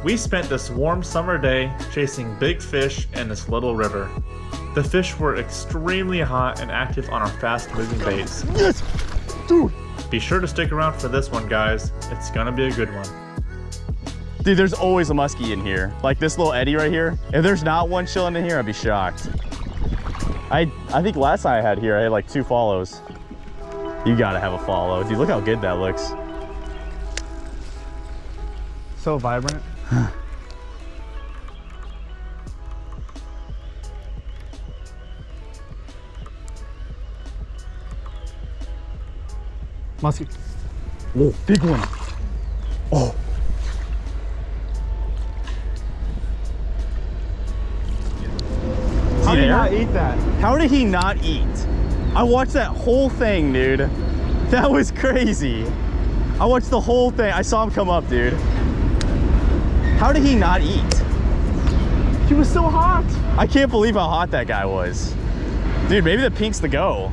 We spent this warm summer day chasing big fish in this little river. The fish were extremely hot and active on our fast-moving baits. Yes! Dude! Be sure to stick around for this one, guys. It's gonna be a good one. Dude, there's always a muskie in here. Like this little eddy right here. If there's not one chilling in here, I'd be shocked. I think last time I had here, I had like 2 follows. You gotta have a follow. Dude, look how good that looks. So vibrant. Musky. Whoa, big one. Oh. How did he not eat that? How did he not eat? I watched that whole thing, dude. That was crazy. I watched the whole thing. I saw him come up, dude. How did he not eat? He was so hot. I can't believe how hot that guy was. Dude, maybe the pink's the go.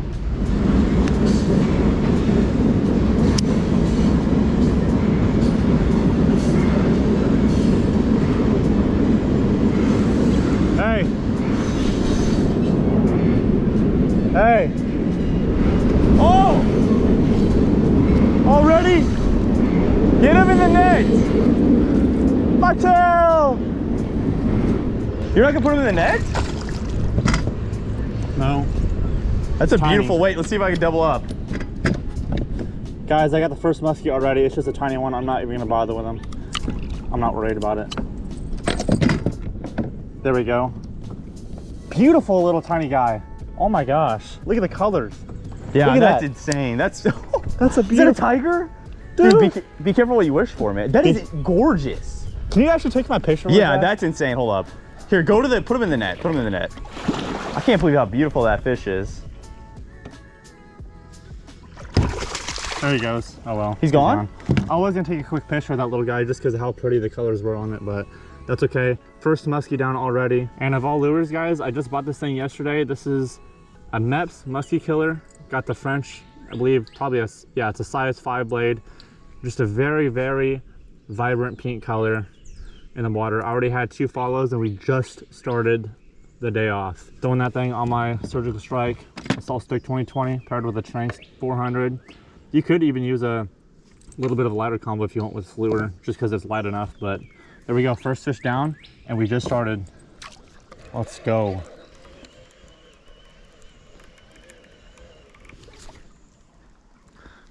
Hey. Hey. Oh! Already? Get him in the net! My tail! You're not gonna put him in the net? No. That's a Tiny. beautiful weight. Let's see if I can double up. Guys, I got the first muskie already. It's just a tiny one. I'm not even gonna bother with him. I'm not worried about it. There we go. Beautiful little tiny guy. Oh my gosh. Look at the colors. Yeah, Look at that's that. insane. That's That's a Is that beautiful. a tiger? Dude. Dude, be careful what you wish for, man. That is gorgeous. Can you actually take my picture? Yeah, with that? that's insane. Hold up. Here, go to the, put him in the net. Put him in the net. I can't believe how beautiful that fish is. There he goes. Oh well. He's gone? I was gonna take a quick picture of that little guy just because of how pretty the colors were on it, but that's okay. First muskie down already. And of all lures, guys, I just bought this thing yesterday. This is a Mepps musky killer. Got the French, I believe, probably yeah, it's a size 5 blade. Just a very, very vibrant pink color in the water. I already had 2 follows and we just started the day off. Throwing that thing on my surgical strike, Assault Stick 2020 paired with a Trank 400. You could even use a little bit of a lighter combo if you want with this lure, just because it's light enough. But there we go, first fish down, and we just started. Let's go.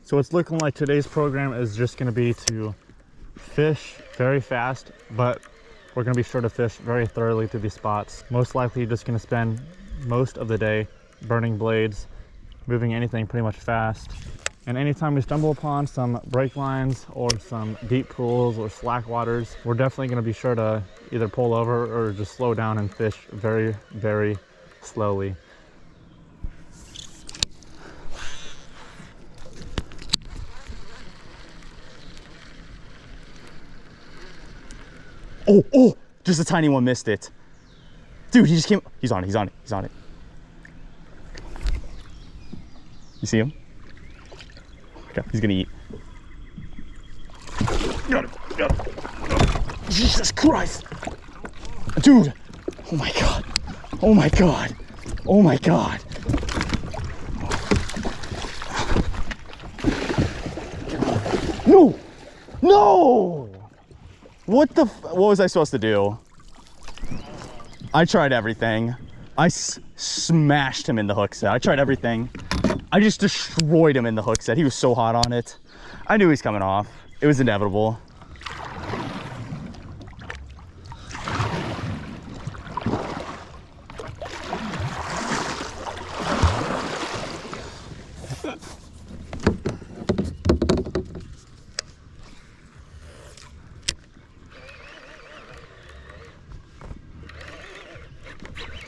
So it's looking like today's program is just going to be to fish very fast, but we're going to be sure to fish very thoroughly through these spots. Most likely just going to spend most of the day burning blades, moving anything pretty much fast. And anytime we stumble upon some break lines or some deep pools or slack waters, we're definitely going to be sure to either pull over or just slow down and fish very, very slowly. Oh, oh, just a tiny one missed it. Dude, he just came, he's on it, he's on it, he's on it. You see him? Okay, he's gonna eat. Got him, got him. Jesus Christ. Dude, oh my God, oh my God, oh my God. No, no. What was I supposed to do? I tried everything. I smashed him in the hook set. I tried everything. I just destroyed him in the hook set. He was so hot on it. I knew he was coming off. It was inevitable.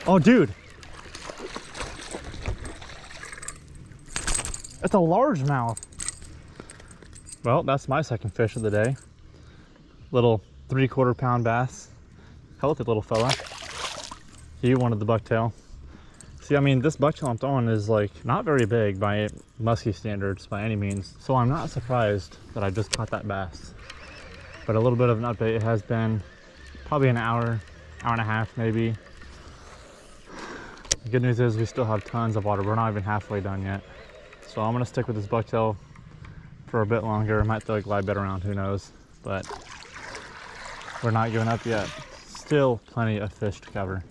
Oh, dude. It's a largemouth. Well, that's my second fish of the day. Little 3/4 pound bass. Healthy little fella. He wanted the bucktail. See, I mean, this bucktail I'm throwing is like not very big by musky standards by any means. So I'm not surprised that I just caught that bass. But a little bit of an update, it has been probably an hour, hour and a half maybe. The good news is we still have tons of water. We're not even halfway done yet. So I'm gonna stick with this bucktail for a bit longer. I might throw a glide bait around, who knows. But we're not giving up yet. Still plenty of fish to cover.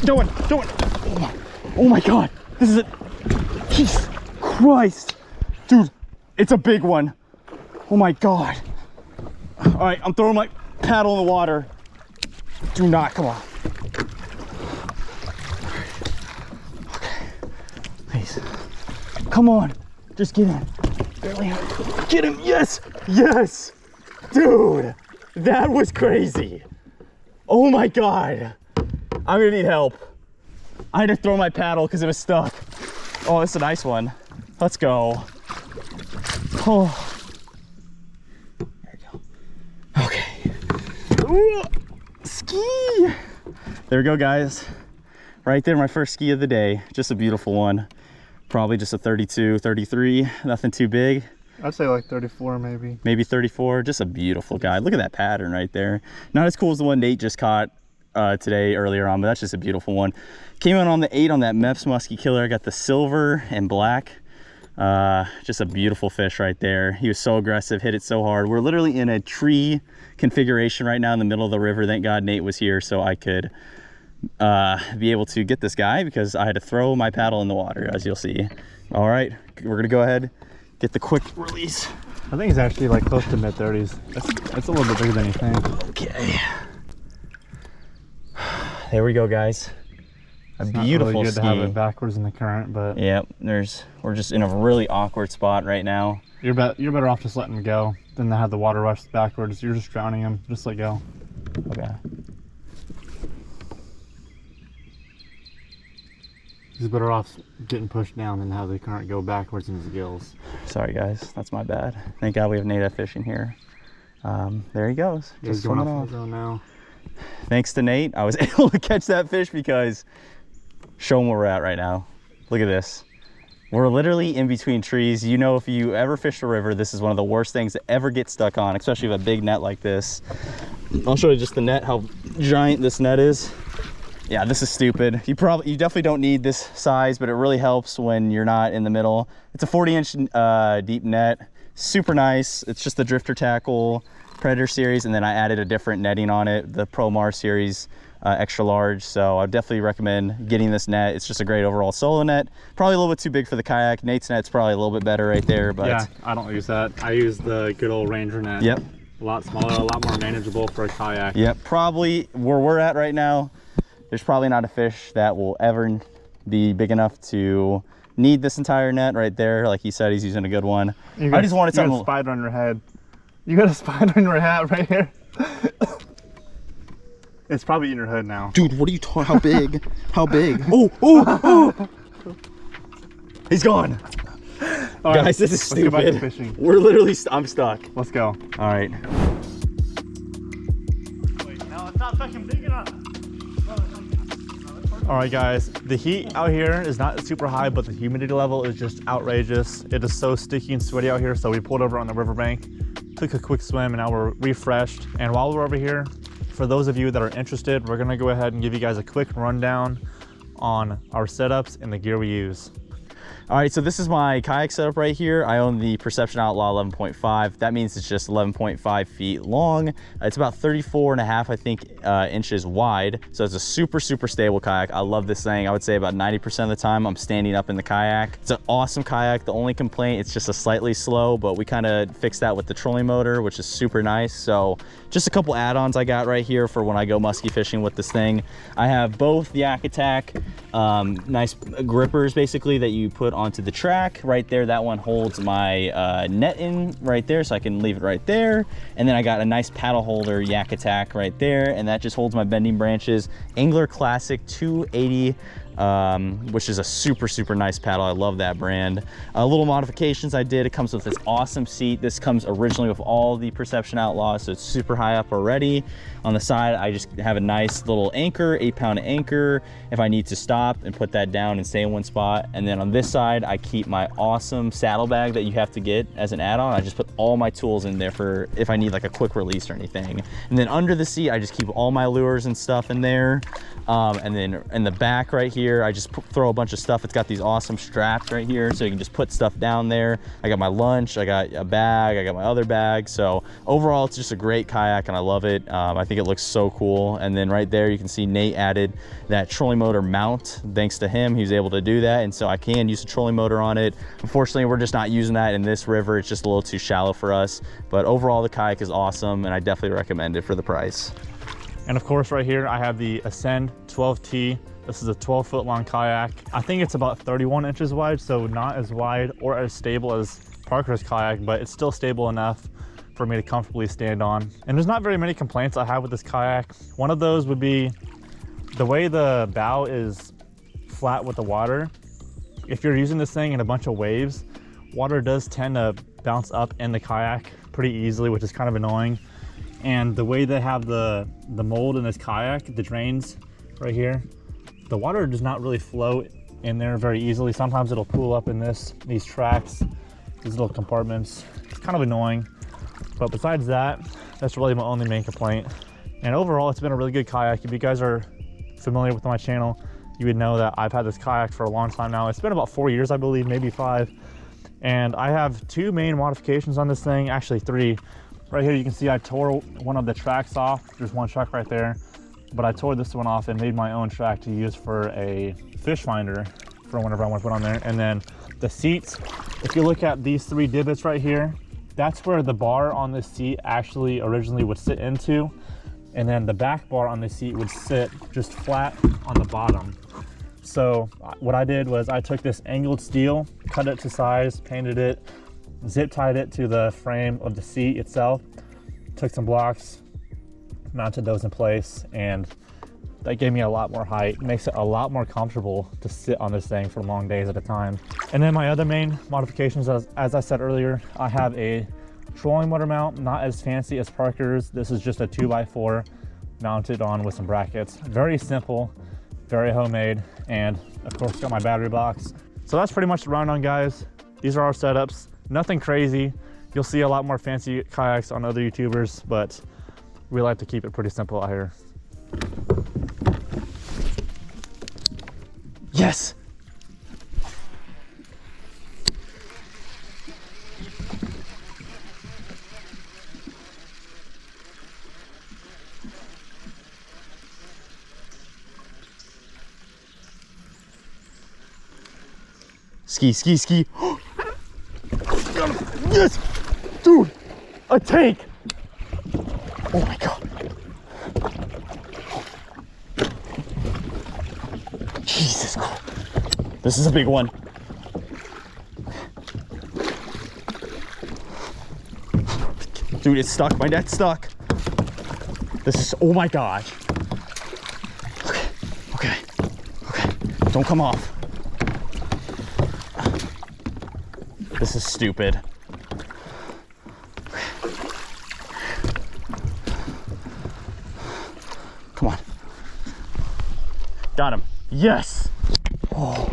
Don't. Oh my God, this is Jesus Christ. Dude, it's a big one. Oh my God. All right, I'm throwing my paddle in the water. Do not, come on. Okay, please. Come on, just get in. Barely. Get him, yes, yes. Dude, that was crazy. Oh my God. I'm gonna need help. I had to throw my paddle because it was stuck. Oh, it's a nice one. Let's go. Oh. There we go. Okay. Ooh, ski. There we go, guys. Right there, my first ski of the day. Just a beautiful one. Probably just a 32, 33, nothing too big. I'd say like 34 maybe. Maybe 34, just a beautiful guy. Look at that pattern right there. Not as cool as the one Nate just caught today earlier on, but that's just a beautiful one. Came out on the 8 on that Mepps Musky Killer. I got the silver and black. Just a beautiful fish right there. He was so aggressive, hit it so hard. We're literally in a tree configuration right now in the middle of the river. Thank God Nate was here so I could be able to get this guy, because I had to throw my paddle in the water, as you'll see. All right, we're gonna go ahead, get the quick release. I think it's actually like close to mid-30s. It's a little bit bigger than you think. Okay. There we go, guys. A beautiful really good ski. to have it backwards in the current, but yep, we're just in a really awkward spot right now. you're better off just letting him go than to have the water rush backwards. You're just drowning him. Just let go. Okay. He's better off getting pushed down than have the current go backwards in his gills. Sorry, guys. That's my bad. Thank God we have Nate fishing here. There he goes. He's Just going swimming off off. the zone now. Thanks to Nate, I was able to catch that fish, because show them where we're at right now. Look at this. We're literally in between trees. You know, if you ever fish the river, this is one of the worst things to ever get stuck on, especially with a big net like this. I'll show you just the net, how giant this net is. Yeah, this is stupid. You definitely don't need this size, but it really helps when you're not in the middle. It's a 40-inch deep net, super nice. It's just the drifter tackle Predator series, and then I added a different netting on it, the Pro Mars series extra large. So I definitely recommend getting this net. It's just a great overall solo net. Probably a little bit too big for the kayak. Nate's net's probably a little bit better right there, but yeah, I don't use that. I use the good old Ranger net. Yep. A lot smaller, a lot more manageable for a kayak. Yep, probably where we're at right now, there's probably not a fish that will ever be big enough to need this entire net right there. Like he said, he's using a good one. I just wanted something. You got a spider on your head. You got a spider on your hat right here. It's probably in your hood now. Dude, what are you talking? How big? How big? Oh! He's gone. All Guys, right, this is let's go back to stupid. fishing. We're literally, I'm stuck. Let's go. All right. No, it's not fucking big enough. All right, guys, the heat out here is not super high, but the humidity level is just outrageous. It is so sticky and sweaty out here, so we pulled over on the riverbank, took a quick swim, and now we're refreshed. And while we're over here, for those of you that are interested, we're gonna go ahead and give you guys a quick rundown on our setups and the gear we use. All right, so this is my kayak setup right here. I own the Perception Outlaw 11.5. That means it's just 11.5 feet long. It's about 34 and a half, I think, inches wide. So it's a super, super stable kayak. I love this thing. I would say about 90% of the time I'm standing up in the kayak. It's an awesome kayak. The only complaint, it's just a slightly slow, but we kind of fixed that with the trolling motor, which is super nice. So just a couple add-ons I got right here for when I go musky fishing with this thing. I have both the Yak Attack, nice grippers basically that you put onto the track right there. That one holds my net in right there, so I can leave it right there. And then I got a nice paddle holder Yak Attack right there, and that just holds my bending branches. Angler Classic 280 which is a super nice paddle. I love that brand. Little modifications I did. It comes with this awesome seat. This comes originally with all the Perception Outlaws, so it's super high up already. On the side, I just have a nice little anchor, 8-pound anchor, if I need to stop and put that down and stay in one spot. And then on this side, I keep my awesome saddlebag that you have to get as an add-on. I just put all my tools in there for if I need like a quick release or anything. And then under the seat, I just keep all my lures and stuff in there. And then in the back right here, I just throw a bunch of stuff. It's got these awesome straps right here, so you can just put stuff down there. I got my lunch, I got a bag, I got my other bag. So overall, it's just a great kayak and I love it. I think it looks so cool. And then right there, you can see Nate added that trolling motor mount. Thanks to him, he was able to do that. And so I can use a trolling motor on it. Unfortunately, we're just not using that in this river. It's just a little too shallow for us. But overall, the kayak is awesome and I definitely recommend it for the price. And of course, right here, I have the Ascend 12T. This is a 12-foot long kayak. I think it's about 31 inches wide, so not as wide or as stable as Parker's kayak, but it's still stable enough for me to comfortably stand on. And there's not very many complaints I have with this kayak. One of those would be the way the bow is flat with the water. If you're using this thing in a bunch of waves, water does tend to bounce up in the kayak pretty easily, which is kind of annoying. And the way they have the mold in this kayak, the drains right here, the water does not really flow in there very easily. Sometimes it'll pool up in these tracks, these little compartments. It's kind of annoying. But besides that, that's really my only main complaint. And overall, it's been a really good kayak. If you guys are familiar with my channel, you would know that I've had this kayak for a long time now. It's been about 4 years, I believe, maybe 5. And I have 2 main modifications on this thing, actually 3. Right here, you can see I tore one of the tracks off. There's one track right there, but I tore this one off and made my own track to use for a fish finder for whenever I want to put on there. And then the seats, if you look at these 3 divots right here, that's where the bar on the seat actually originally would sit into. And then the back bar on the seat would sit just flat on the bottom. So what I did was I took this angled steel, cut it to size, painted it, zip tied it to the frame of the seat itself, took some blocks, mounted those in place, and that gave me a lot more height. Makes it a lot more comfortable to sit on this thing for long days at a time. And then my other main modifications, as I said earlier, I have a trolling motor mount, not as fancy as Parker's. This is just a 2x4 mounted on with some brackets. Very simple, very homemade, and of course got my battery box. So that's pretty much the rundown, guys. These are our setups. Nothing crazy. You'll see a lot more fancy kayaks on other YouTubers, but we like to keep it pretty simple out here. Yes! Ski, ski, ski. Yes! Dude! A tank! Oh my God. Jesus Christ. This is a big one. Dude, it's stuck. My net's stuck. This is, oh my gosh. Okay, okay, okay. Don't come off. This is stupid. Come on. Got him. Yes. Oh,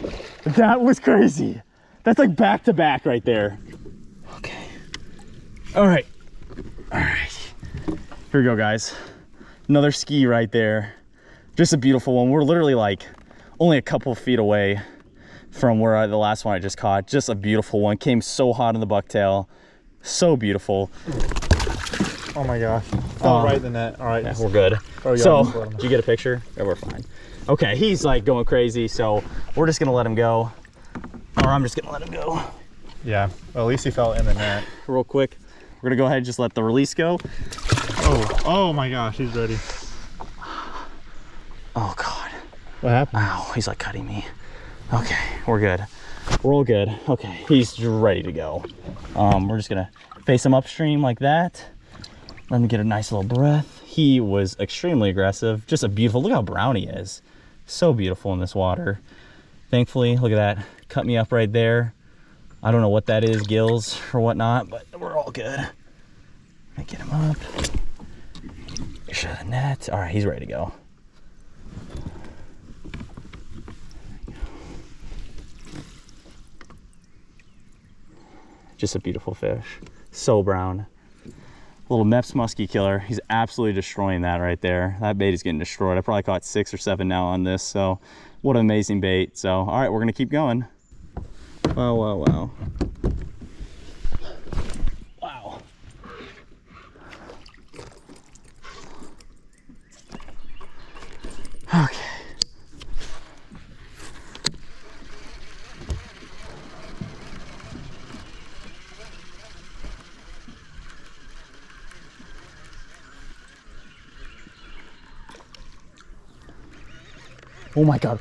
that was crazy. That's like back to back right there. Okay. All right. All right. Here we go, guys. Another ski right there. Just a beautiful one. We're literally like only a couple of feet away from where the last one I just caught. Just a beautiful one. Came so hot in the bucktail. So beautiful. Oh my gosh. Fell right in the net. All right. Yeah, we're good. So, did you get a picture? Yeah, we're fine. Okay, he's like going crazy, so we're just gonna let him go. Or I'm just gonna let him go. Yeah, well, at least he fell in the net. Real quick, we're gonna go ahead and just let the release go. Oh my gosh, he's ready. Oh God. What happened? Ow, he's like cutting me. Okay, we're good. We're all good. Okay, he's ready to go. We're just gonna face him upstream like that. Let me get a nice little breath. He was extremely aggressive. Just a beautiful, look how brown he is. So beautiful in this water. Thankfully, look at that, cut me up right there. I don't know what that is, gills or whatnot, but we're all good. Let me get him up. Shut the net. All right, he's ready to go. Just a beautiful fish. So brown. Little Mepps musky killer. He's absolutely destroying that right there. That bait is getting destroyed. I probably caught 6 or 7 now on this, so what an amazing bait. So, all right, we're gonna keep going. Wow, wow, wow. Wow. Okay. Oh my God.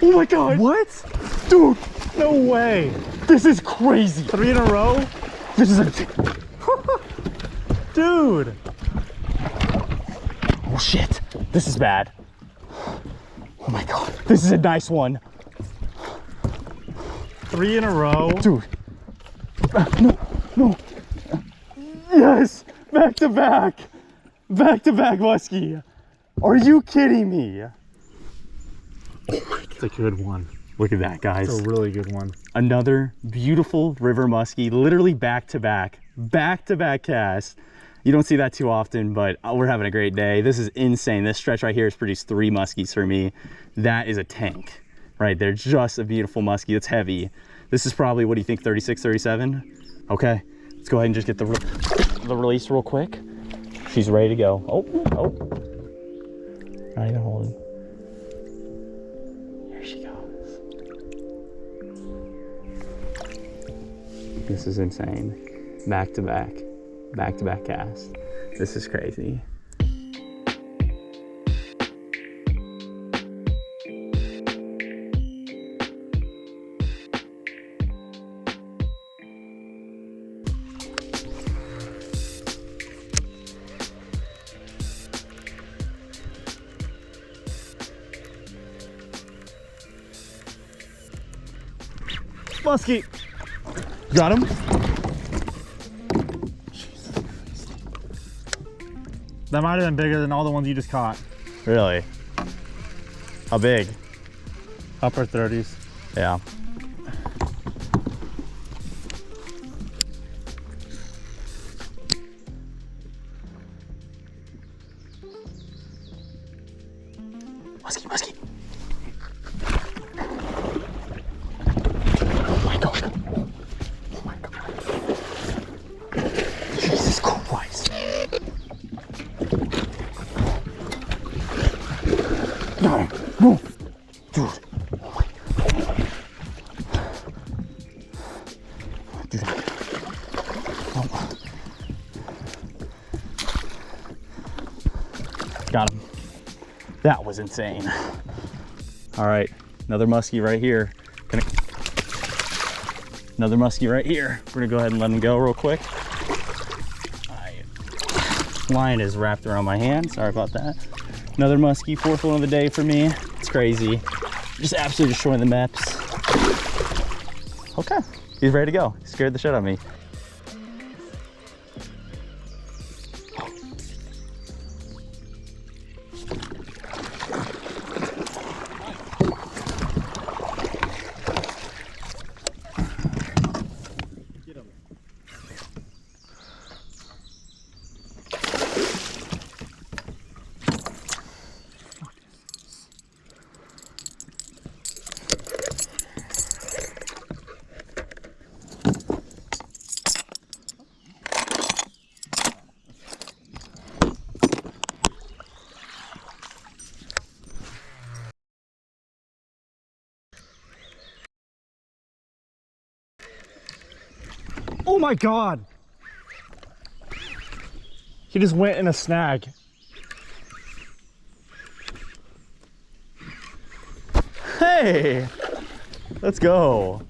Oh my God. What? Dude, no way. This is crazy. 3 in a row? This is a... Dude. Oh shit. This is bad. Oh my God. This is a nice one. 3 in a row? Dude. No, no. Yes, back to back. Back to back muskie. Are you kidding me? It's a good one. Look at that, guys. It's a really good one. Another beautiful river muskie, literally back to back cast. You don't see that too often, but we're having a great day. This is insane. This stretch right here has produced 3 muskies for me. That is a tank right there. Just a beautiful muskie. It's heavy. This is probably, what do you think, 36, 37? Okay, let's go ahead and just get the release real quick. She's ready to go. Oh, not even holding. Here she goes. This is insane. Back to back cast. This is crazy. Musky. Got him? That might have been bigger than all the ones you just caught. Really? How big? Upper 30s. Yeah. Musky. Oh my God. Oh my God. Jesus Christ. No. Dude. Oh my God. Dude. Oh. Got him. That was insane. All right, another muskie right here. Another muskie right here. We're gonna go ahead and let him go real quick. Line is wrapped around my hand. Sorry about that. Another muskie, 4th one of the day for me. It's crazy. Just absolutely destroying the Mepps. Okay, he's ready to go. He scared the shit out of me. Oh my God. He just went in a snag. Hey, let's go.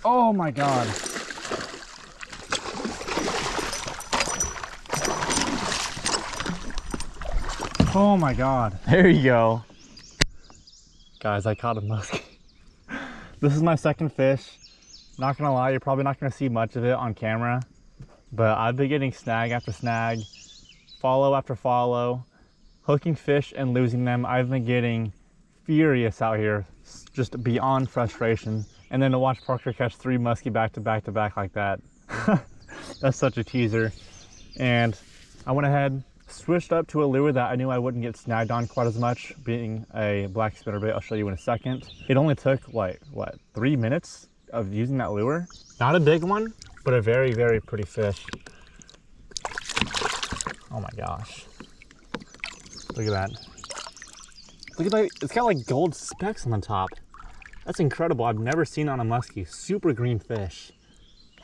Oh my God. Oh my God. There you go. Guys, I caught a muskie. This is my second fish. Not gonna lie, you're probably not gonna see much of it on camera, but I've been getting snag after snag, follow after follow, hooking fish and losing them. I've been getting furious out here, just beyond frustration. And then to watch Parker catch 3 muskie back to back to back like that, that's such a teaser. And I went ahead, switched up to a lure that I knew I wouldn't get snagged on quite as much, being a black spinnerbait. I'll show you in a second. It only took like, what, 3 minutes of using that lure? Not a big one, but a very, very pretty fish. Oh my gosh. Look at that. Look at that, it's got like gold specks on the top. That's incredible. I've never seen on a muskie. Super green fish.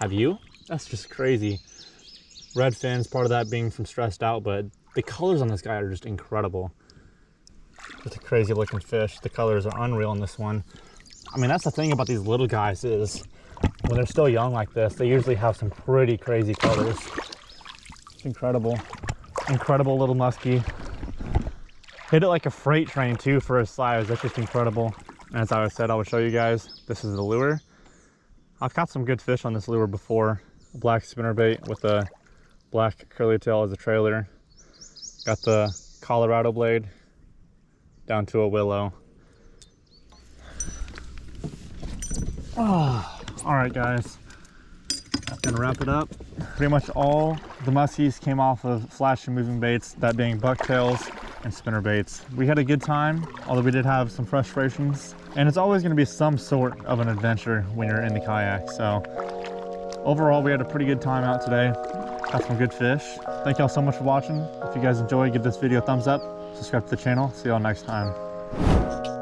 Have you? That's just crazy. Red fins, part of that being from stressed out, but the colors on this guy are just incredible. Just a crazy looking fish. The colors are unreal in this one. I mean, that's the thing about these little guys is when they're still young like this, they usually have some pretty crazy colors. It's incredible. Incredible little muskie. Hit it like a freight train too for his size. That's just incredible. And as I said, I would show you guys, this is the lure. I've caught some good fish on this lure before. A black spinnerbait with a black curly tail as a trailer. Got the Colorado blade down to a willow. Oh, all right guys, that's gonna wrap it up. Pretty much all the muskies came off of flash and moving baits, that being bucktails and spinner baits. We had a good time, although we did have some frustrations. And it's always gonna be some sort of an adventure when you're in the kayak. So overall, we had a pretty good time out today. Got some good fish. Thank y'all so much for watching. If you guys enjoyed, give this video a thumbs up, subscribe to the channel. See y'all next time.